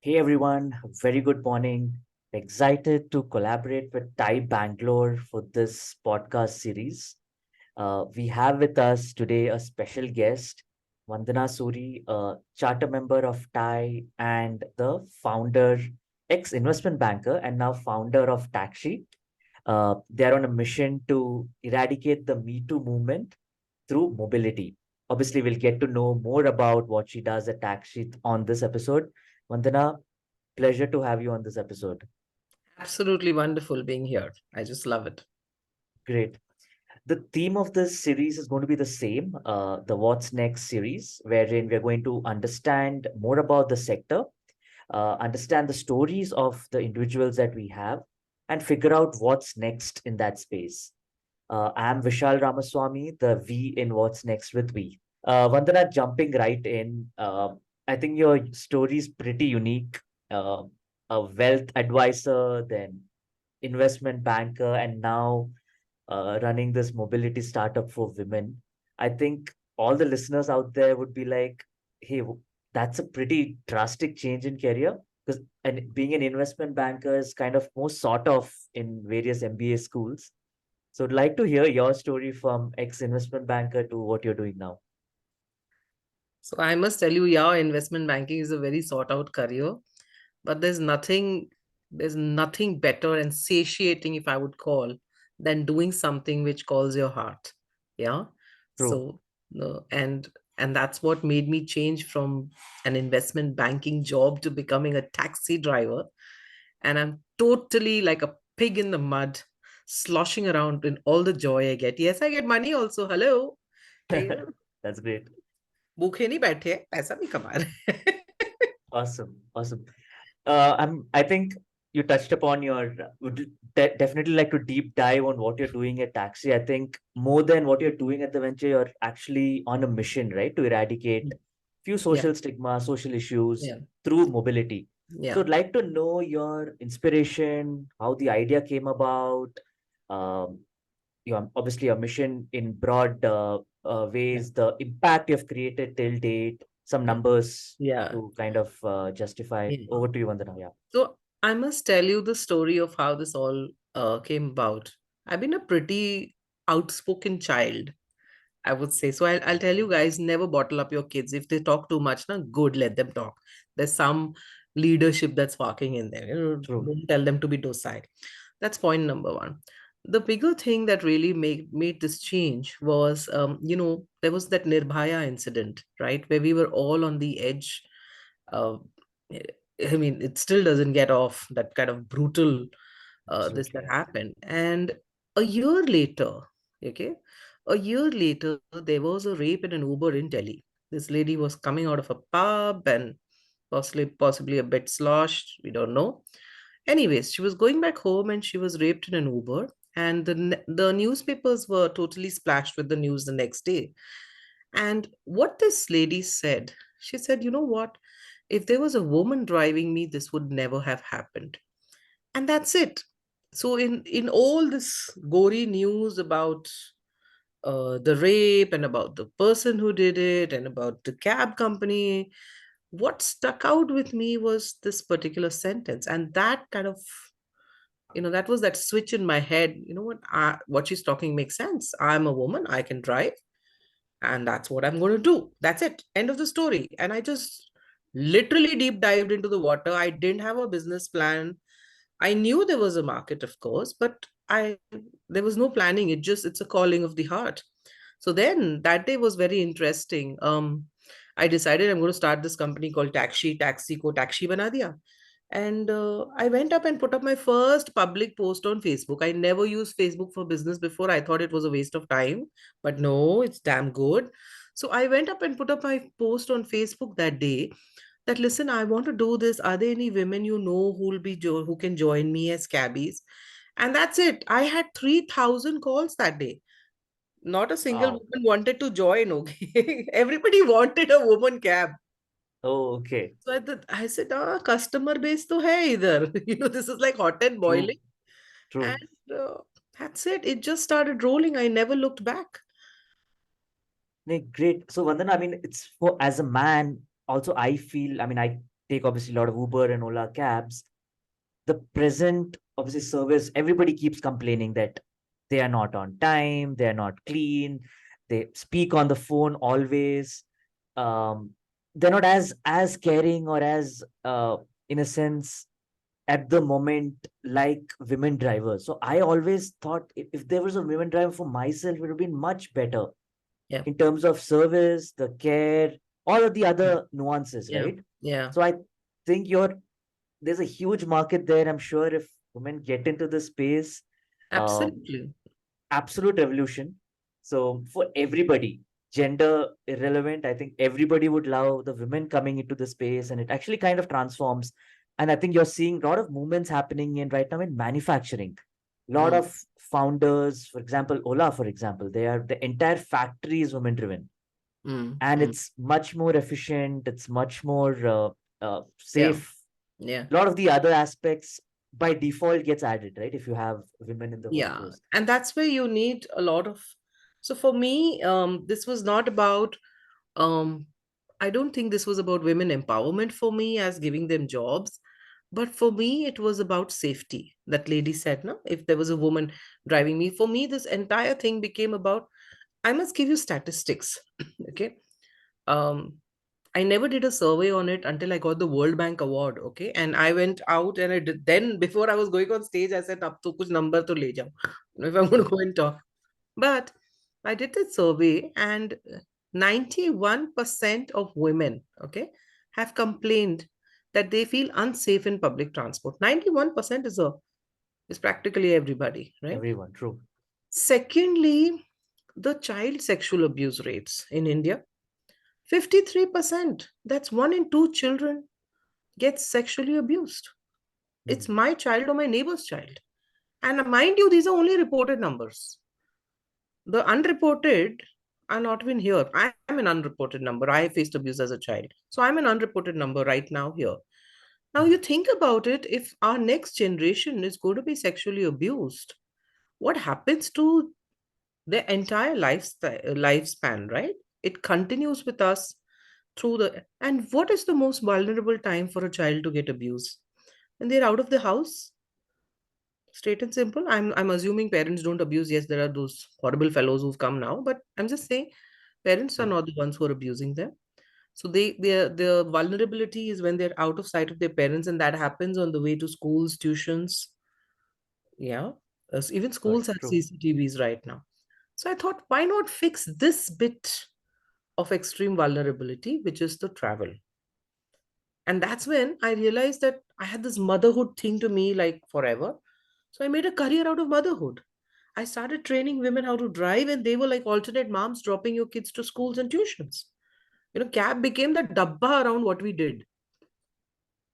Hey everyone, very good morning. Excited to collaborate with TiE Bangalore for this podcast series. We have with us today a special guest, Vandana Suri, a charter member of TiE and the founder, ex-investment banker, and now founder of Taxshe. They're on a mission to eradicate the Me Too movement through mobility. Obviously, we'll get to know more about what she does at Taxshe on this episode. Vandana, pleasure to have you on this episode. Absolutely wonderful being here. I just love it. Great. The theme of this series is going to be the same, the What's Next series, wherein we're going to understand more about the sector, understand the stories of the individuals that we have, and figure out what's next in that space. I'm Vishal Ramaswamy, the V in What's Next with We. Vandana, jumping right in, I think your story is pretty unique. A wealth advisor, then investment banker, and now running this mobility startup for women. I think all the listeners out there would be like, hey, that's a pretty drastic change in career. Because and being an investment banker is kind of more sort of in various MBA schools. So I'd like to hear your story from ex-investment banker to what you're doing now. So I must tell you, yeah, investment banking is a very sought out career, but there's nothing better and satiating, if I would call, than doing something which calls your heart. Yeah. True. So no, and that's what made me change from an investment banking job to becoming a taxi driver. And I'm totally like a pig in the mud, sloshing around in all the joy I get. Yes, I get money also. Hello. That's great. भूखे नहीं बैठे पैसा भी कमा रहे हैं Awesome. Awesome. I think you touched upon your, would definitely like to deep dive on what you're doing at Taxi. I think more than what you're doing at the venture, you're actually on a mission, right? To eradicate few yeah, social stigma, social issues yeah, through mobility. So yeah, I'd like to know your inspiration, how the idea came about, um, obviously a mission in broad yeah, ways, the impact you've created till date, some yeah, numbers yeah, to kind of justify. yeah. Over to you, Vandana. Yeah. So I must tell you the story of how this all came about. I've been a pretty outspoken child, I would say. So I'll tell you guys, never bottle up your kids. If they talk too much, na, good, let them talk. There's some leadership that's walking in there. True. Don't tell them to be docile. That's point number one. The bigger thing that really made this change was, there was that Nirbhaya incident, right? Where we were all on the edge. Uh, I mean, it still doesn't get off that kind of brutal this Absolutely. that Yeah. happened. And a year later, okay, a year later, there was a rape in an Uber in Delhi. This lady was coming out of a pub and possibly a bit sloshed. We don't know. Anyways, she was going back home and she was raped in an Uber. And the newspapers were totally splashed with the news the next day. And what this lady said, she said, you know what? If there was a woman driving me, this would never have happened. And that's it. So in all this gory news about the rape and about the person who did it and about the cab company, what stuck out with me was this particular sentence, and that kind of, that was that switch in my head. You know what she's talking makes sense. I'm a woman, I can drive, and that's what I'm going to do. That's it, end of the story. And I just literally deep dived into the water. I didn't have a business plan. I knew there was a market, of course, but I there was no planning. It's a calling of the heart. So then that day was very interesting. I decided I'm going to start this company called Taxi. Taxi ko Taxi bana diya. And I went up and put up my first public post on Facebook. I never used Facebook for business before. I thought it was a waste of time, but no, it's damn good. So I went up and put up my post on Facebook that day that, listen, I want to do this. Are there any women you know who can join me as cabbies? And that's it. I had 3,000 calls that day. Not a single Wow. woman wanted to join. Okay, everybody wanted a woman cab. Oh, okay. So I said, customer base to hai idhar. This is like hot and True. boiling. True. And that's it. It just started rolling. I never looked back. Great. So Vandana, I mean, it's for as a man, also I feel, I mean, I take obviously a lot of Uber and Ola cabs, the present obviously service, everybody keeps complaining that they are not on time, they are not clean, they speak on the phone always. um, they're not as caring or as in a sense at the moment like women drivers. So I always thought if there was a women driver for myself, it would have been much better Yeah. in terms of service, the care, all of the other nuances, Yeah. right? Yeah. So I think there's a huge market there. I'm sure if women get into the space, um, Absolutely. absolute revolution. So for everybody, gender irrelevant, I think everybody would love the women coming into the space, and it actually kind of transforms. And I think you're seeing a lot of movements happening in right now in manufacturing. A lot Mm, of founders, for example, Ola, for example, the entire factory is women driven, and mm. it's much more efficient. It's much more Yeah. safe. Yeah. A lot of the other aspects by default gets added, right? If you have women in the Yeah. workforce. And that's where you need a lot of. So for me, this was not about, um, I don't think this was about women empowerment for me as giving them jobs. But for me, it was about safety. That lady said, no, if there was a woman driving me, for me, this entire thing became about, I must give you statistics. Okay. Um, I never did a survey on it until I got the World Bank award. Okay. And I went out and I did, then before I was going on stage, I said, up to kuch number to le jao, if I'm going to go and talk. But I did the survey and 91% of women, okay, have complained that they feel unsafe in public transport. 91% is practically everybody, right? Everyone, true. Secondly, the child sexual abuse rates in India, 53%. That's one in two children gets sexually abused. It's Mm. my child or my neighbor's child. And mind you, these are only reported numbers. The unreported are not even here. I'm an unreported number. I faced abuse as a child. So I'm an unreported number right now here. Now Mm. you think about it, if our next generation is going to be sexually abused, what happens to their entire lifespan, right? It continues with us through the. And what is the most vulnerable time for a child to get abused? When they're out of the house, straight and simple. I'm assuming parents don't abuse. Yes, there are those horrible fellows who've come now, but I'm just saying parents are True. not the ones who are abusing them. So their vulnerability is when they're out of sight of their parents, and that happens on the way to schools, tuitions. Yeah. Even Of course, schools have true. CCTVs right now. So I thought, why not fix this bit of extreme vulnerability, which is the travel? And that's when I realized that I had this motherhood thing to me like forever. So I made a career out of motherhood. I started training women how to drive, and they were like alternate moms dropping your kids to schools and tuitions. Cab became the dabba around what we did.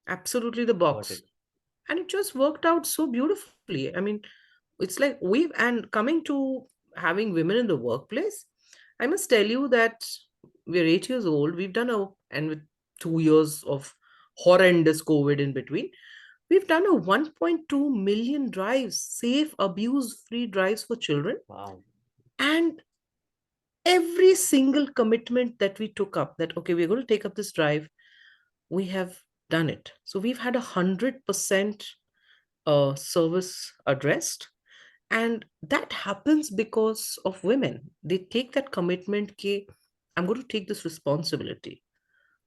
Absolutely the Got box. it. And it just worked out so beautifully. I mean, it's like and coming to having women in the workplace, I must tell you that we're 8 years old. We've done and with 2 years of horrendous COVID in between, we've done a 1.2 million drives, safe, abuse free drives for children. Wow. And every single commitment that we took up, that, okay, we're going to take up this drive, we have done it. So we've had 100% service addressed. And that happens because of women. They take that commitment, ki, I'm going to take this responsibility.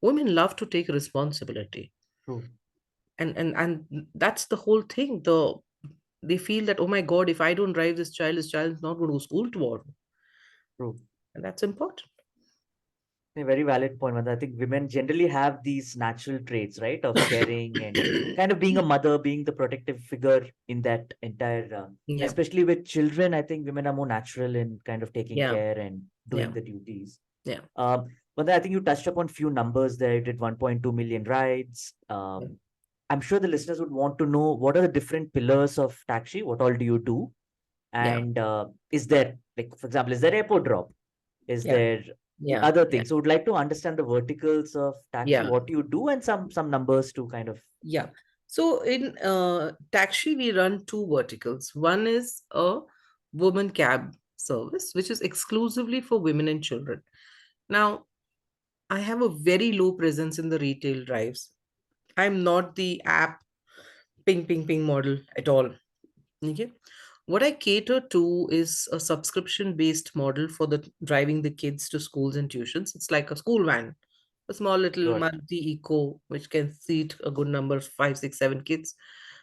Women love to take responsibility. True. And that's the whole thing. They feel that, oh my God, if I don't drive this child is not going to school tomorrow. True. And that's important. A very valid point, Vandana. I think women generally have these natural traits, right, of caring and kind of being a mother, being the protective figure in that entire, Yeah. especially with children. I think women are more natural in kind of taking Yeah. care and doing Yeah. the duties. Yeah. Um, but I think you touched upon few numbers there. You did 1.2 million rides. Yeah. I'm sure the listeners would want to know what are the different pillars of Taxi? What all do you do? Yeah. And is there, like, for example, is there airport drop? Is Yeah. there the Yeah. other Yeah. things? So would like to understand the verticals of Taxi, Yeah. what you do, and some numbers to kind of. Yeah. So in Taxi, we run two verticals. One is a woman cab service, which is exclusively for women and children. Now, I have a very low presence in the retail drives. I'm not the app ping ping ping model at all. Okay. What I cater to is a subscription based model for the driving the kids to schools and tuitions. It's like a school van, a small little Sure. multi eco which can seat a good number of five, six, seven kids.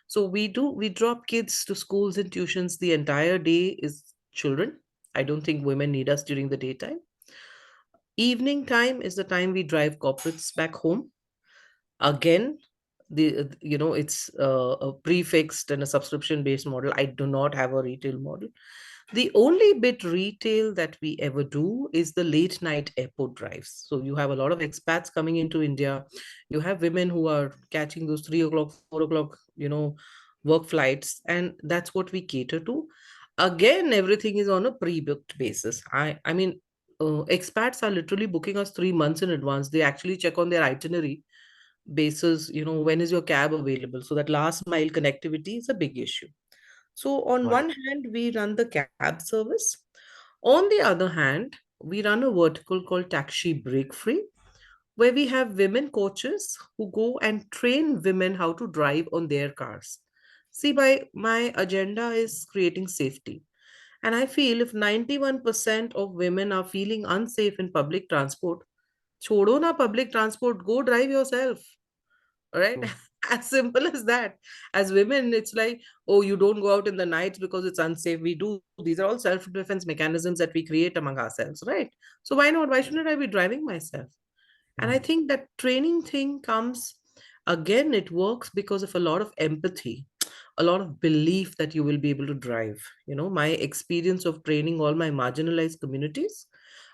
So we drop kids to schools and tuitions. The entire day is children. I don't think women need us during the daytime. Evening time is the time we drive corporates back home. Again, it's a prefixed and a subscription based model. I do not have a retail model. The only bit retail that we ever do is the late night airport drives. So you have a lot of expats coming into India. You have women who are catching those 3 o'clock, 4 o'clock, work flights, and that's what we cater to. Again, everything is on a pre-booked basis. Expats are literally booking us 3 months in advance. They actually check on their itinerary basis, when is your cab available? So that last mile connectivity is a big issue. So on Got it. one hand, we run the cab service. On the other hand, we run a vertical called Taxshe Break Free, where we have women coaches who go and train women how to drive on their cars. See, my agenda is creating safety. And I feel if 91% of women are feeling unsafe in public transport, chodo na public transport, go drive yourself. All right. True. As simple as that. As women, it's like, oh, you don't go out in the nights because it's unsafe. We do. These are all self defense mechanisms that we create among ourselves, right? So why not? Why shouldn't I be driving myself? And I Hmm. think that training thing comes again, it works because of a lot of empathy, a lot of belief that you will be able to drive. My experience of training all my marginalized communities,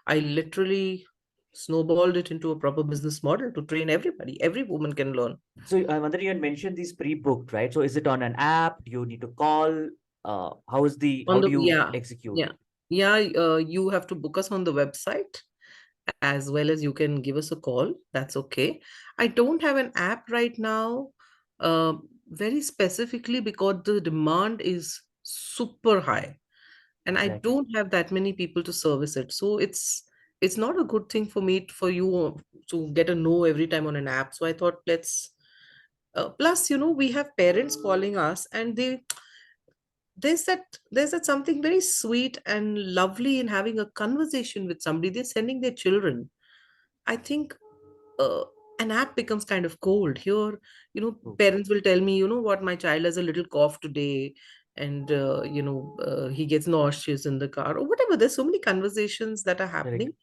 I literally snowballed it into a proper business model to train everybody. Every woman can learn. So, Vandana, you had mentioned these pre-booked, right? So, is it on an app? Do you need to call? On How do the you yeah, execute? yeah, yeah. You have to book us on the website as well as you can give us a call. That's okay. I don't have an app right now, uh, very specifically because the demand is super high, and I Exactly. don't have that many people to service it. So it's not a good thing for me for you to get a no every time on an app. So I thought let's. Plus, we have parents calling us, and there's that something very sweet and lovely in having a conversation with somebody. They're sending their children. I think uh, an app becomes kind of cold here. True. Parents will tell me, what, my child has a little cough today, and he gets nauseous in the car or whatever. There's so many conversations that are Correct. happening.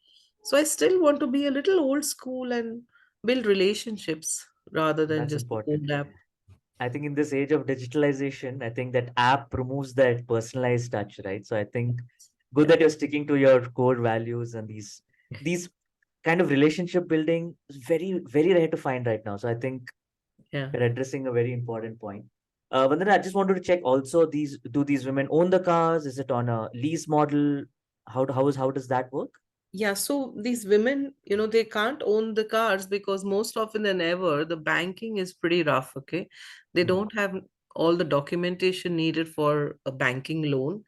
So I still want to be a little old school and build relationships rather than That's just a important. phone app. I think in this age of digitalization, I think that app removes that personalized touch, right? So I think good Yeah, that you're sticking to your core values, and these kind of relationship building is very, very rare to find right now. So I think yeah. you're addressing a very important point. Vandana, I just wanted to check also, do these women own the cars? Is it on a lease model? How does that work? Yeah, so these women, they can't own the cars because most often than ever, the banking is pretty rough, okay? They Hmm. don't have all the documentation needed for a banking loan.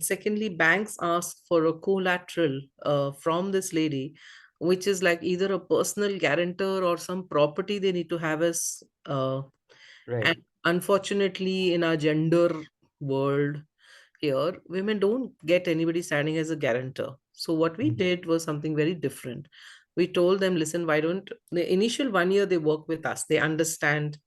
Secondly, banks ask for a collateral from this lady, which is like either a personal guarantor or some property they need to have as Right. and unfortunately, in our gender world, here, women don't get anybody standing as a guarantor. So what we Hmm. did was something very different. We told them, listen, why don't the initial 1 year they work with us, they understand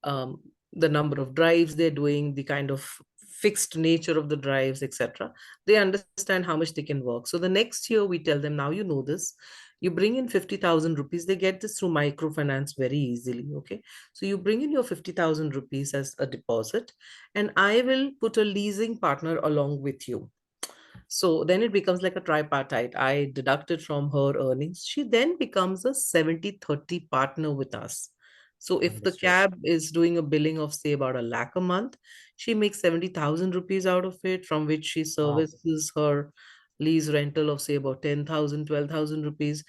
um, the number of drives they're doing, the kind of fixed nature of the drives, etc. They understand how much they can work. So the next year we tell them, now you know this. You bring in 50,000 rupees. They get this through microfinance very easily. Okay. So you bring in your 50,000 rupees as a deposit, and I will put a leasing partner along with you. So then it becomes like a tripartite. I deduct it from her earnings. She then becomes a 70-30 partner with us. So if the Understood. cab is doing a billing of say about a lakh a month, she makes 70,000 rupees out of it, from which she Wow, services her lease rental of say about 10,000, 12,000 rupees,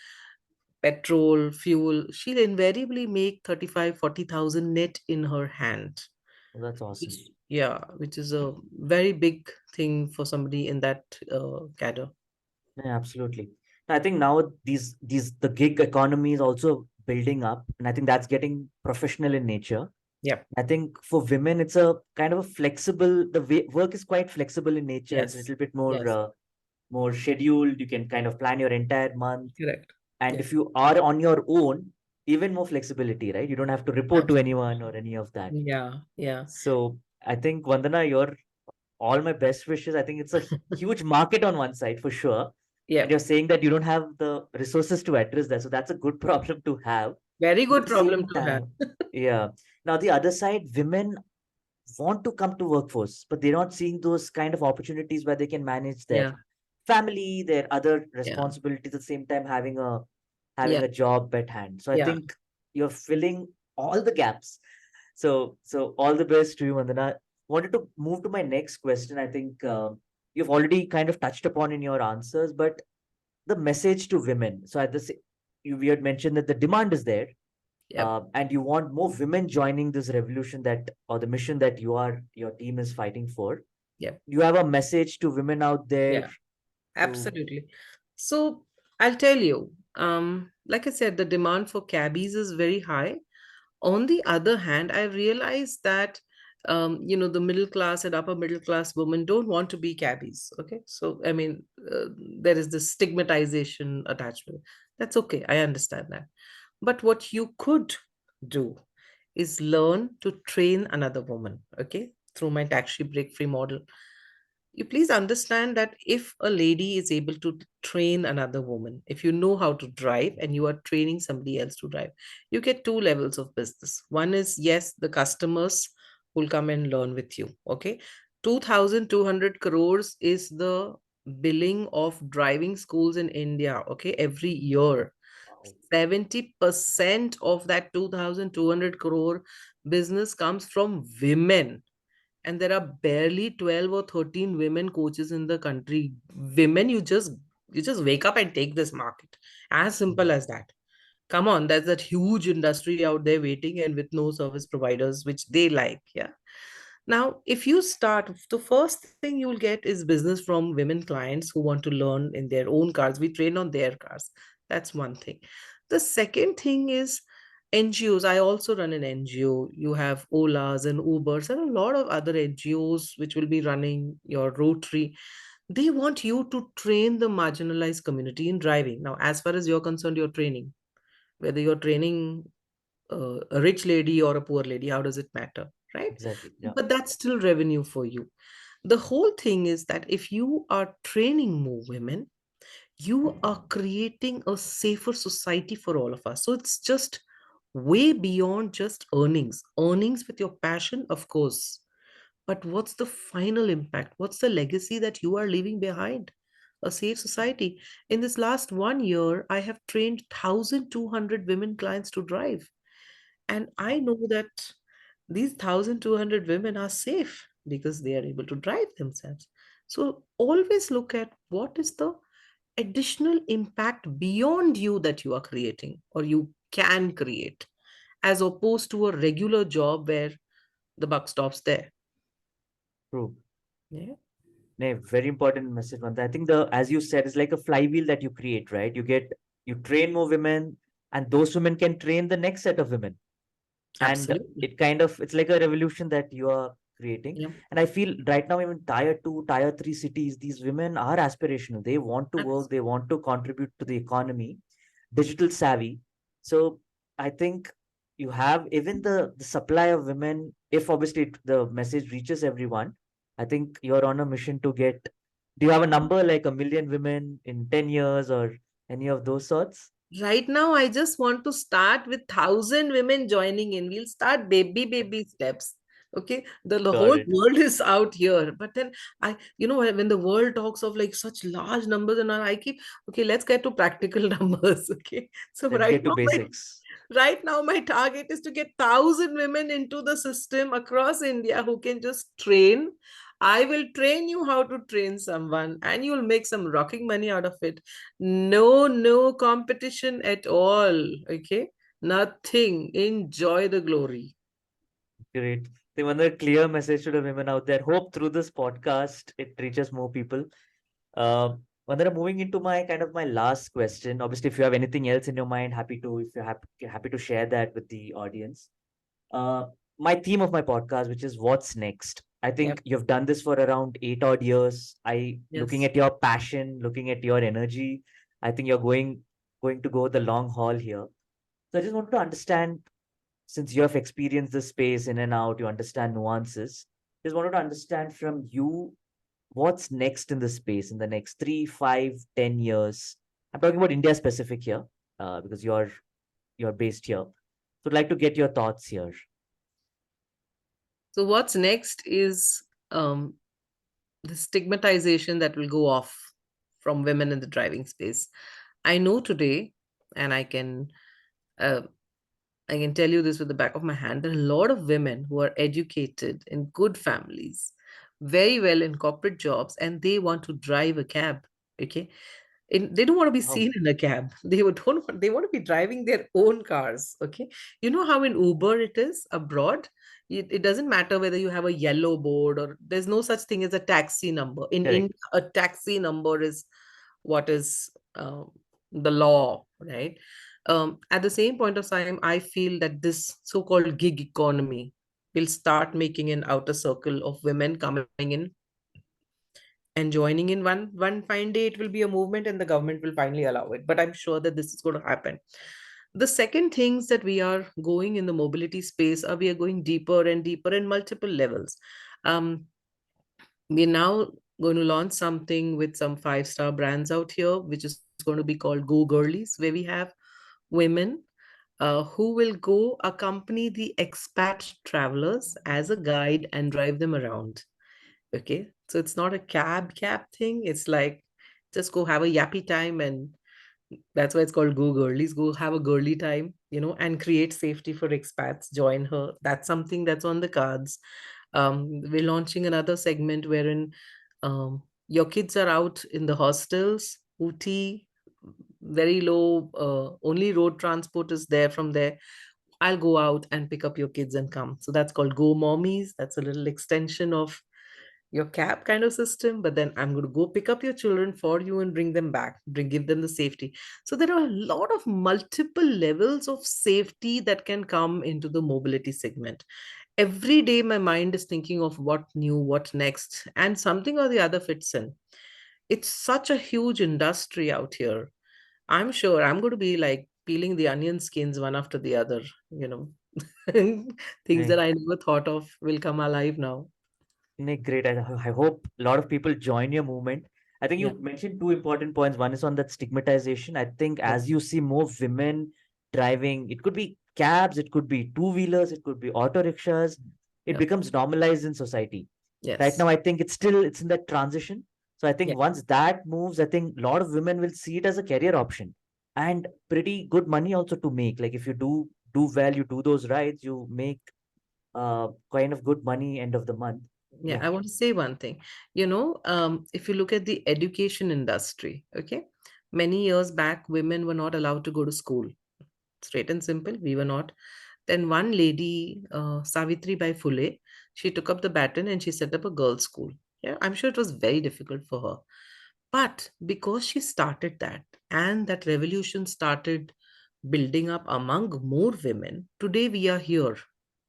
petrol, fuel. She'll invariably make 35, 40,000 net in her hand. that's awesome. Which is a very big thing for somebody in that cadre. Yeah, absolutely. I think now the gig economy is also building up, and I think that's getting professional in nature. Yep. I think for women, it's a kind of a flexible. The way work is quite flexible in nature. It's a Yes. little bit Yes. more scheduled. You can kind of plan your entire month. Correct. And Yeah. if you are on your own, even more flexibility, right? You don't have to report to Absolutely. anyone or any of that. Yeah. Yeah. So I think Vandana, you're all my best wishes. I think it's a huge market on one side for sure. And Yep. you're saying that you don't have the resources to address that. So that's a good problem to have. Very But at good the problem same to have. time, yeah. Now the other side, women want to come to workforce, but they're not seeing those kind of opportunities where they can manage their Yeah. family, their other Yeah. responsibilities at the same time having Yeah. a job at hand. So I Yeah. think you're filling all the gaps. So all the best to you, Vandana. Wanted to move to my next question. I think you've already kind of touched upon in your answers, but the message to women. So at this, we had mentioned that the demand is there, Yep. and you want more women joining this revolution that or the mission that your team is fighting for. Yep. You have a message to women out there Yeah. to Absolutely. So I'll tell you, like I said, the demand for cabbies is very high. On the other hand, I realized that the middle class and upper middle class women don't want to be cabbies. Okay, so I mean, there is this stigmatization attachment. That's okay. I understand that. But what you could do is learn to train another woman. Okay, through my taxi break free model, you please understand that if a lady is able to train another woman, if you know how to drive and you are training somebody else to drive, you get two levels of business. One is, yes, the customers will come and learn with you. Okay, 2200 crores is the billing of driving schools in India, okay, every year. 70% of that 2200 crore business comes from women, and there are barely 12 or 13 women coaches in the country. Women, you just wake up and take this market, as simple as that. Come on, there's that huge industry out there waiting and with no service providers which they like. Yeah, now if you start, the first thing you'll get is business from women clients who want to learn in their own cars. We train on their cars. That's one thing. The second thing is NGOs. I also run an NGO. You have Olas and Ubers and a lot of other NGOs which will be running your Rotary. They want you to train the marginalized community in driving. Now, as far as you're concerned, you're training. Whether you're training a rich lady or a poor lady, how does it matter? Right? exactly, yeah, But that's still revenue for you. The whole thing is that if you are training more women, you are creating a safer society for all of us. So it's just way beyond just earnings. Earnings with your passion, of course. But what's the final impact? What's the legacy that you are leaving behind? A safe society. In this last 1 year, I have trained 1,200 women clients to drive. And I know that these 1,200 women are safe because they are able to drive themselves. So always look at what is the additional impact beyond you that you are creating or you can create, as opposed to a regular job where the buck stops there. true. Yeah, No, very important message, Vandana. I think the as you said, it's like a flywheel that you create, right? You train more women, and those women can train the next set of women. And absolutely. it's like a revolution that you are creating. Yeah, And I feel right now, even tier 2 tier 3 cities, these women are aspirational. They want to work, abs- they want to contribute to the economy, digital savvy. So I think you have even the supply of women, if obviously the message reaches everyone. I think you're on a mission to get, do you have a number like 1 million women in 10 years or any of those sorts? right now I just want to start with 1,000 women joining in. We'll start baby steps. Okay, the Got whole it. world is out here, but then when the world talks of like such large numbers, and I keep, okay, let's get to practical numbers. Okay, so Let's get to basics. right now my target is to get 1,000 women into the system across India who can just train. I will train you how to train someone and you'll make some rocking money out of it. No competition at all. Okay, nothing. Enjoy the glory. Great. They want a clear message to the women out there. Hope through this podcast it reaches more people. Vandana, moving into my kind of my last question. Obviously, if you have anything else in your mind, happy to, if you're happy to share that with the audience. Uh, my theme of my podcast, which is what's next. I Yep. think you've done this for around 8 odd years. Looking Yes. at your passion, looking at your energy, I think you're going to go the long haul here. So I just want to understand, since you have experienced the space in and out, you understand nuances. Just wanted to understand from you what's next in the space in the next 3, 5, 10 years. I'm talking about India specific here, because you're based here. So I'd like to get your thoughts here. So what's next is the stigmatization that will go off from women in the driving space. I know today, and uh, I can tell you this with the back of my hand. There are a lot of women who are educated in good families, very well in corporate jobs, and they want to drive a cab. Okay, they don't want to be Oh, seen in a cab. They want to be driving their own cars. Okay, you know how in Uber it is abroad. It doesn't matter whether you have a yellow board, or there's no such thing as a taxi number. In correct. India, a taxi number is what is the law, right? At the same point of time, I feel that this so-called gig economy will start making an outer circle of women coming in and joining in. One fine day it will be a movement and the government will finally allow it, but I'm sure that this is going to happen. The second things that we are going in the mobility space are we are going deeper and deeper in multiple levels. um, we're now going to launch something with some five-star brands out here, which is going to be called Go Girlies, where we have women who will go accompany the expat travelers as a guide and drive them around. Okay. So it's not a cab thing. It's like just go have a yappy time, and that's why it's called Go Girlies. Go have a girly time, and create safety for expats. Join her. That's something that's on the cards. We're launching another segment wherein your kids are out in the hostels, Ooty, very low, only road transport is there from there. I'll go out and pick up your kids and come. So that's called Go Mommies. That's a little extension of your cab kind of system, but then I'm going to go pick up your children for you and bring them back, give them the safety. So there are a lot of multiple levels of safety that can come into the mobility segment. Every day my mind is thinking of what new, what next, and something or the other fits in. It's such a huge industry out here. I'm sure I'm going to be like peeling the onion skins one after the other, you know. Things that Right. I never thought of will come alive now. Great. I hope a lot of people join your movement. I think Yeah. you mentioned two important points. One is on that stigmatization. I think as Yes. you see more women driving, it could be cabs, it could be two-wheelers, it could be auto rickshaws, it Yeah. becomes normalized in society. Right Yes. now, I think it's in that transition. So I think Yeah. once that moves, I think a lot of women will see it as a career option and pretty good money also to make. Like if you do well, you do those rides, you make kind of good money end of the month. Yeah. Yeah, I want to say one thing. If you look at the education industry, okay, many years back, women were not allowed to go to school. Straight and simple, we were not. Then one lady, Savitri Bai Phule, she took up the baton and she set up a girls' school. Yeah, I'm sure it was very difficult for her. But because she started that and that revolution started building up among more women, today we are here,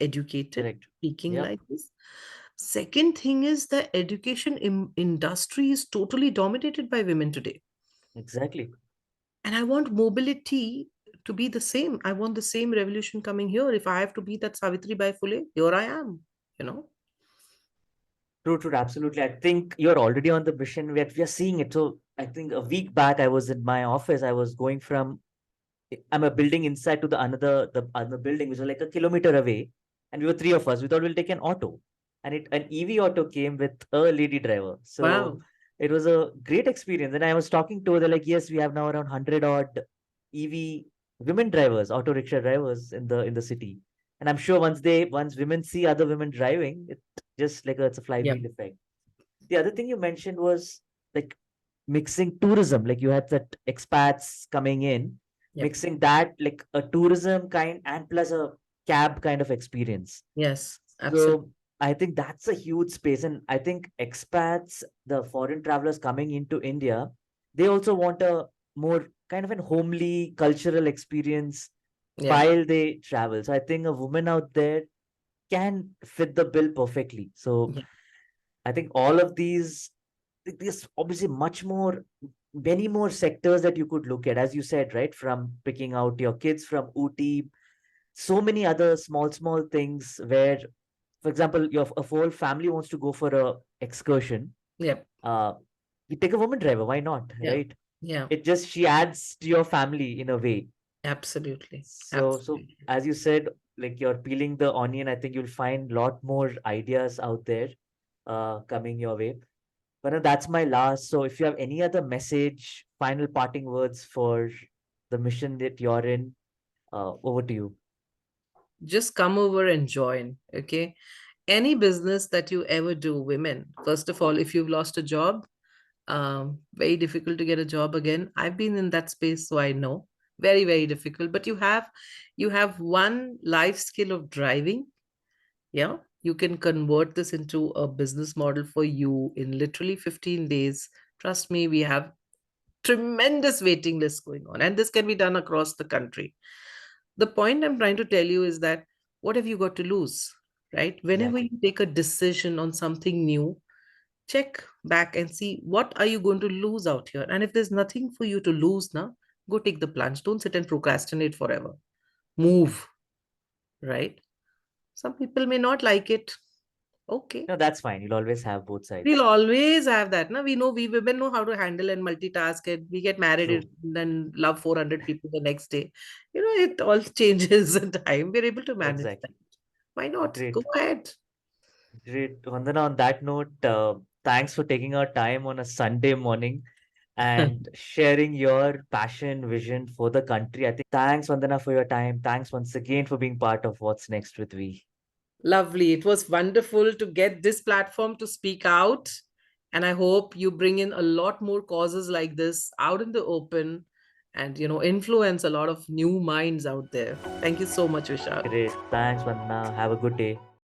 educated, correct. speaking Yep, like this. Second thing is the education industry is totally dominated by women today. exactly. And I want mobility to be the same. I want the same revolution coming here. If I have to be that Savitri Bai Phule, here I am, you know? True, true, absolutely. I think you're already on the mission. We are seeing it. So I think a week back, I was in my office. I was going from I'm a building inside to the other building, which was like a kilometer away, and we were three of us. We thought we'll take an auto, and an EV auto came with a lady driver. So Wow. it was a great experience. And I was talking to her. They're like, yes, we have now around 100 odd EV women drivers, auto rickshaw drivers in the city. And I'm sure once women see other women driving, it just like it's a Yeah. flywheel effect. The other thing you mentioned was like mixing tourism, like you had that expats coming in, Yep. mixing that like a tourism kind and plus a cab kind of experience. Yes. Absolutely. So I think that's a huge space. And I think expats, the foreign travelers coming into India, they also want a more kind of an homely cultural experience Yeah. while they travel. So I think a woman out there can fit the bill perfectly. So Yeah. I think all of these, there's obviously much more, many more sectors that you could look at, as you said, right? From picking out your kids from Ooty, so many other small things where, for example, your a whole family wants to go for a excursion. Yeah. Uh, you take a woman driver, why not, Yeah. right? Yeah. It just she adds to your family in a way. Absolutely. So Absolutely. as you said, like you're peeling the onion, I think you'll find a lot more ideas out there coming your way. But that's my last. So if you have any other message, final parting words for the mission that you're in, over to you. Just come over and join. Okay. Any business that you ever do, women, first of all, if you've lost a job, very difficult to get a job again. I've been in that space, so I know. Very, very difficult. But you have one life skill of driving. Yeah. You can convert this into a business model for you in literally 15 days. Trust me, we have tremendous waiting lists going on, and this can be done across the country. The point I'm trying to tell you is that what have you got to lose, right? Whenever you Exactly. take a decision on something new, check back and see what are you going to lose out here. And if there's nothing for you to lose now, go take the plunge. Don't sit and procrastinate forever. Move, right? Some people may not like it. Okay. No, that's fine. You'll always have both We'll sides. always have that. No? We know we women know how to handle and multitask it. We get married True. and then love 400 people the next day. It all changes in time. We're able to manage that. Exactly. Why not? Go Great. ahead. Great. Vandana, on that note, thanks for taking our time on a Sunday morning and sharing your passion, vision for the country. I think thanks, Vandana, for your time. Thanks once again for being part of What's Next with We. Lovely. It was wonderful to get this platform to speak out. And I hope you bring in a lot more causes like this out in the open and, influence a lot of new minds out there. Thank you so much, Vishal. Great. Thanks, Vandana. Have a good day.